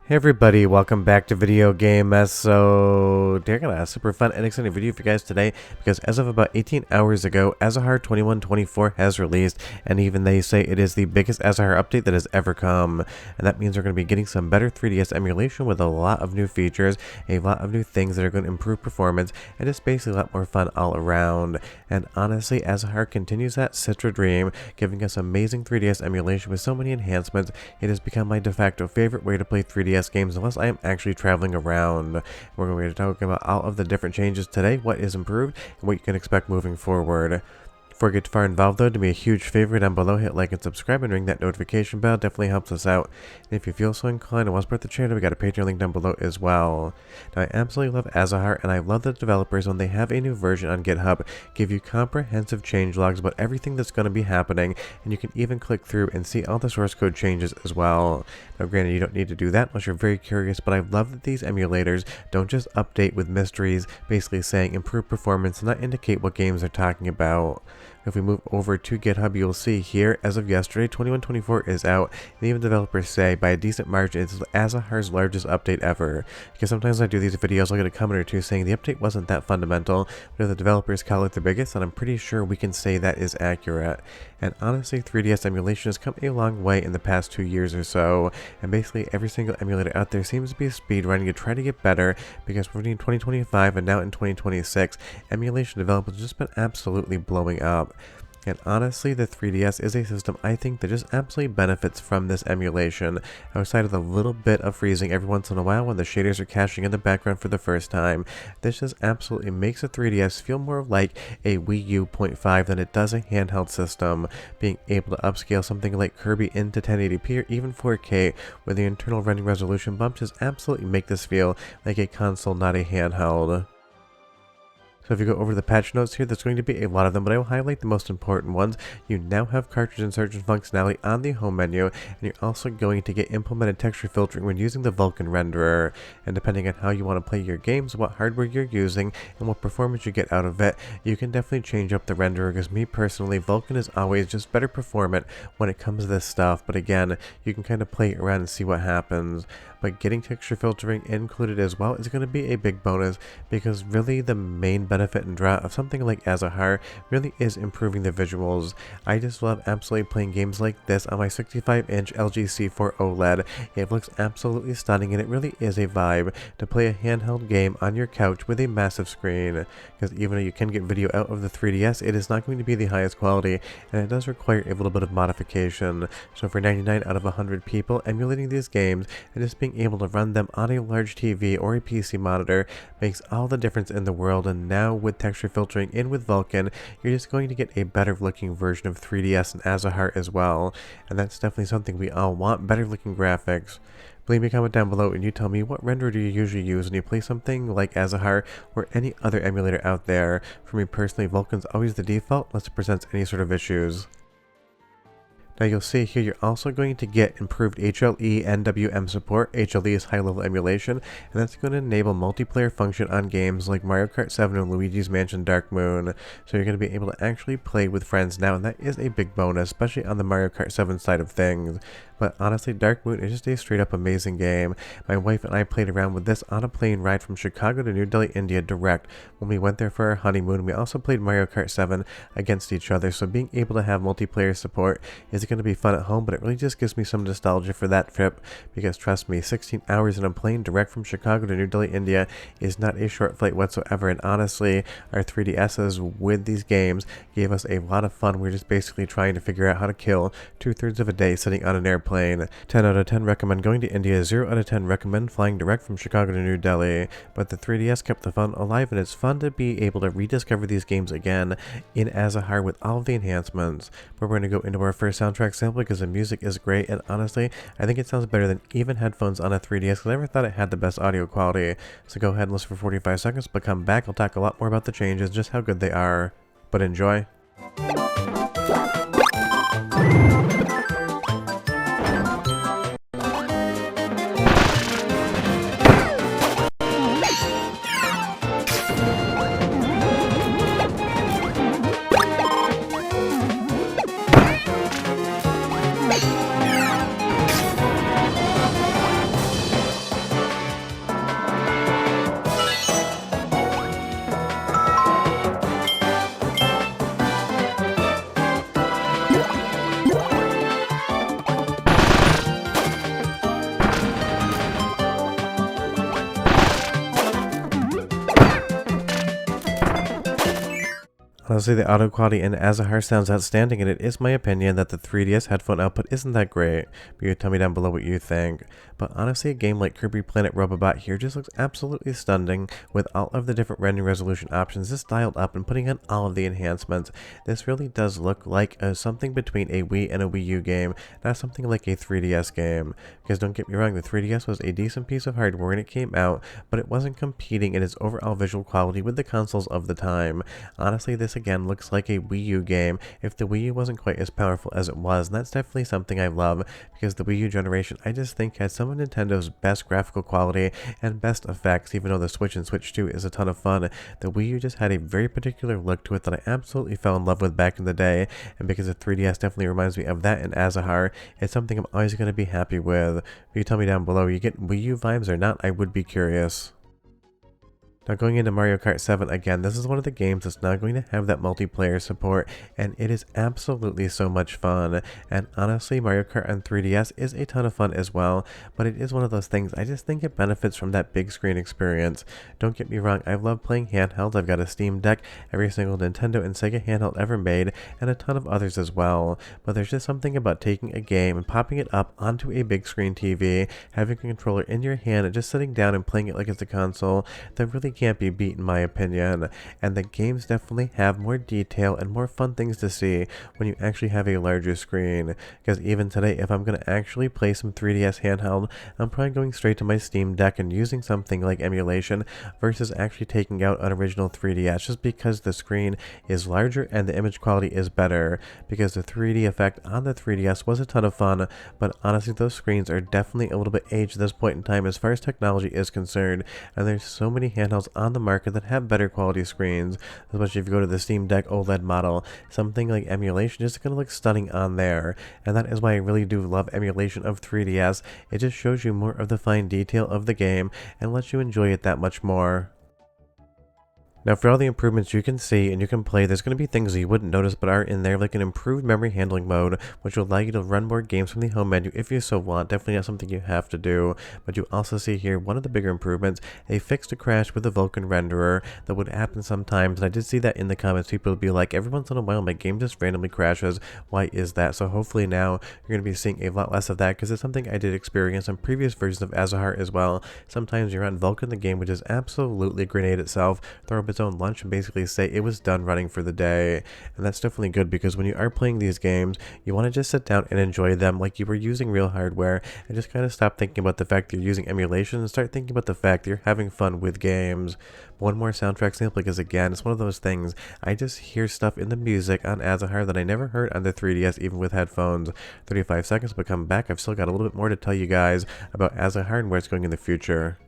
Hey everybody, welcome back to Video Game Mess. So, I got a super fun and exciting video for you guys today because as of about 18 hours ago, Azahar 2124 has released, and even they say it is the biggest Azahar update that has ever come. And that means we're going to be getting some better 3DS emulation with a lot of new features, a lot of new things that are going to improve performance, and it's basically a lot more fun all around. And honestly, Azahar continues that Citra dream, giving us amazing 3DS emulation with so many enhancements. It has become my de facto favorite way to play 3DS games unless I am actually traveling around. We're going to talk about all of the different changes today, what is improved, and what you can expect moving forward. Before we get too far involved though, do me a huge favor down below, hit like and subscribe and ring that notification bell, definitely helps us out. And if you feel so inclined and want to support the channel, we got a Patreon link down below as well. Now I absolutely love Azahar, and I love the developers when they have a new version on GitHub, give you comprehensive changelogs about everything that's going to be happening, and you can even click through and see all the source code changes as well. Now granted, you don't need to do that unless you're very curious, but I love that these emulators don't just update with mysteries, basically saying improve performance and not indicate what games they're talking about. If we move over to GitHub, you'll see here, as of yesterday, 2124 is out, and even developers say, by a decent margin, it's Azahar's largest update ever. Because sometimes I do these videos, I'll get a comment or two saying the update wasn't that fundamental, but if the developers call it the biggest, then I'm pretty sure we can say that is accurate. And honestly, 3DS emulation has come a long way in the past 2 years or so, and basically every single emulator out there seems to be speedrunning to try to get better, because between 2025 and now in 2026, emulation development has just been absolutely blowing up. And honestly, the 3DS is a system I think that just absolutely benefits from this emulation, outside of the little bit of freezing every once in a while when the shaders are caching in the background for the first time. This just absolutely makes the 3DS feel more like a Wii U 0.5 than it does a handheld system. Being able to upscale something like Kirby into 1080p or even 4K with the internal rendering resolution bump just absolutely make this feel like a console, not a handheld. So if you go over the patch notes here, there's going to be a lot of them, but I will highlight the most important ones. You now have cartridge insertion functionality on the home menu, and you're also going to get implemented texture filtering when using the Vulkan renderer. And depending on how you want to play your games, what hardware you're using, and what performance you get out of it, you can definitely change up the renderer, because me personally, Vulkan is always just better performant when it comes to this stuff. But again, you can kind of play around and see what happens. But getting texture filtering included as well is going to be a big bonus, because really the main benefit and draw of something like Azahar really is improving the visuals. I just love absolutely playing games like this on my 65-inch LG C4 OLED. It looks absolutely stunning, and it really is a vibe to play a handheld game on your couch with a massive screen. Because even though you can get video out of the 3DS, it is not going to be the highest quality, and it does require a little bit of modification. So for 99 out of 100 people emulating these games and just being able to run them on a large TV or a PC monitor makes all the difference in the world. And now with texture filtering in with Vulkan, you're just going to get a better looking version of 3DS and Azahar as well, and that's definitely something we all want, better looking graphics. Leave me a comment down below and you tell me what renderer do you usually use when you play something like Azahar or any other emulator out there. For me personally, Vulkan's always the default unless it presents any sort of issues. Now you'll see here you're also going to get improved HLE NWM support. HLE is high level emulation, and that's going to enable multiplayer function on games like Mario Kart 7 and Luigi's Mansion Dark Moon. So you're going to be able to actually play with friends now, and that is a big bonus, especially on the Mario Kart 7 side of things. But honestly, Dark Moon is just a straight up amazing game. My wife and I played around with this on a plane ride from Chicago to New Delhi, India direct when we went there for our honeymoon. We also played Mario Kart 7 against each other, so being able to have multiplayer support is going to be fun at home, but it really just gives me some nostalgia for that trip, because trust me, 16 hours in a plane direct from Chicago to New Delhi, India is not a short flight whatsoever. And honestly, our 3DSs with these games gave us a lot of fun. We're just basically trying to figure out how to kill 2/3 of a day sitting on an airplane. 10 out of 10 recommend going to India, 0 out of 10 recommend flying direct from Chicago to New Delhi. But the 3DS kept the fun alive, and it's fun to be able to rediscover these games again in Azahar with all of the enhancements. But we're going to go into our first soundtrack sample because the music is great, and honestly, I think it sounds better than even headphones on a 3DS, because I never thought it had the best audio quality. So go ahead and listen for 45 seconds, but come back, I'll talk a lot more about the changes, just how good they are. But enjoy. Honestly, the audio quality in Azahar sounds outstanding, and it is my opinion that the 3DS headphone output isn't that great. But you tell me down below what you think. But honestly, a game like Kirby Planet Robobot here just looks absolutely stunning, with all of the different rendering resolution options just dialed up and putting in all of the enhancements. This really does look like something between a Wii and a Wii U game, not something like a 3DS game. Because don't get me wrong, the 3DS was a decent piece of hardware when it came out, but it wasn't competing in its overall visual quality with the consoles of the time. Honestly, this again looks like a Wii U game if the Wii U wasn't quite as powerful as it was, and that's definitely something I love, because the Wii U generation I just think had some of Nintendo's best graphical quality and best effects. Even though the Switch and Switch 2 is a ton of fun, the Wii U just had a very particular look to it that I absolutely fell in love with back in the day, and because the 3DS definitely reminds me of that in Azahar, it's something I'm always going to be happy with. If you tell me down below, you get Wii U vibes or not, I would be curious. Now going into Mario Kart 7, again, this is one of the games that's not going to have that multiplayer support, and it is absolutely so much fun. And honestly, Mario Kart on 3DS is a ton of fun as well, but it is one of those things, I just think it benefits from that big screen experience. Don't get me wrong, I love playing handhelds. I've got a Steam Deck, every single Nintendo and Sega handheld ever made, and a ton of others as well. But there's just something about taking a game and popping it up onto a big screen TV, having a controller in your hand, and just sitting down and playing it like it's a console that really can't be beat in my opinion. And the games definitely have more detail and more fun things to see when you actually have a larger screen, because even today, if I'm going to actually play some 3DS handheld, I'm probably going straight to my Steam Deck and using something like emulation versus actually taking out an original 3DS, just because the screen is larger and the image quality is better. Because the 3D effect on the 3DS was a ton of fun, but honestly those screens are definitely a little bit aged at this point in time as far as technology is concerned, and there's so many handhelds on the market that have better quality screens, especially if you go to the Steam Deck OLED model. Something like emulation is going to look stunning on there, and that is why I really do love emulation of 3DS. It just shows you more of the fine detail of the game and lets you enjoy it that much more. Now for all the improvements you can see and you can play, there's going to be things that you wouldn't notice but are in there, like an improved memory handling mode, which will allow you to run more games from the home menu if you so want. Definitely not something you have to do, but you also see here one of the bigger improvements, a fix to crash with the Vulkan renderer that would happen sometimes, and I did see that in the comments. People would be like, every once in a while my game just randomly crashes, why is that? So hopefully now you're going to be seeing a lot less of that, because it's something I did experience on previous versions of Azahar as well. Sometimes you're on Vulkan, the game would just absolutely grenade itself, throw up its own lunch, and basically say it was done running for the day. And that's definitely good, because when you are playing these games, you want to just sit down and enjoy them like you were using real hardware, and just kind of stop thinking about the fact that you're using emulation and start thinking about the fact that you're having fun with games. One more soundtrack sample, because again, it's one of those things, I just hear stuff in the music on Azahar that I never heard on the 3DS even with headphones. 35 seconds, but come back, I've still got a little bit more to tell you guys about Azahar and where it's going in the future.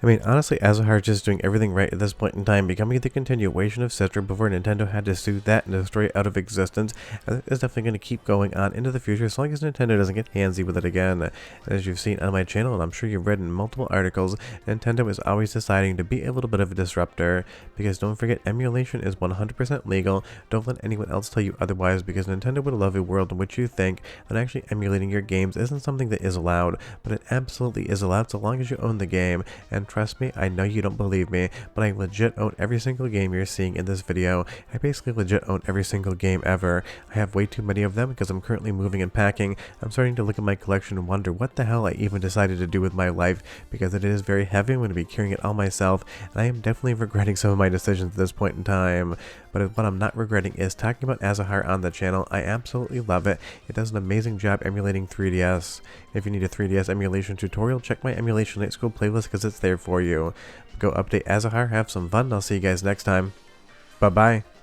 I mean, honestly, Azahar is just doing everything right at this point in time, becoming the continuation of Citra before Nintendo had to sue that and destroy it out of existence, and it's definitely going to keep going on into the future as long as Nintendo doesn't get handsy with it again. And as you've seen on my channel, and I'm sure you've read in multiple articles, Nintendo is always deciding to be a little bit of a disruptor, because don't forget, emulation is 100% legal. Don't let anyone else tell you otherwise, because Nintendo would love a world in which you think that actually emulating your games isn't something that is allowed, but it absolutely is allowed so long as you own the game. And trust me, I know you don't believe me, but I legit own every single game you're seeing in this video. I basically legit own every single game ever. I have way too many of them because I'm currently moving and packing. I'm starting to look at my collection and wonder what the hell I even decided to do with my life, because it is very heavy. I'm going to be carrying it all myself, and I am definitely regretting some of my decisions at this point in time. But what I'm not regretting is talking about Azahar on the channel. I absolutely love it. It does an amazing job emulating 3DS. If you need a 3DS emulation tutorial, check my Emulation Night School playlist, because it's there for you. Go update Azahar, have some fun, and I'll see you guys next time. Bye-bye.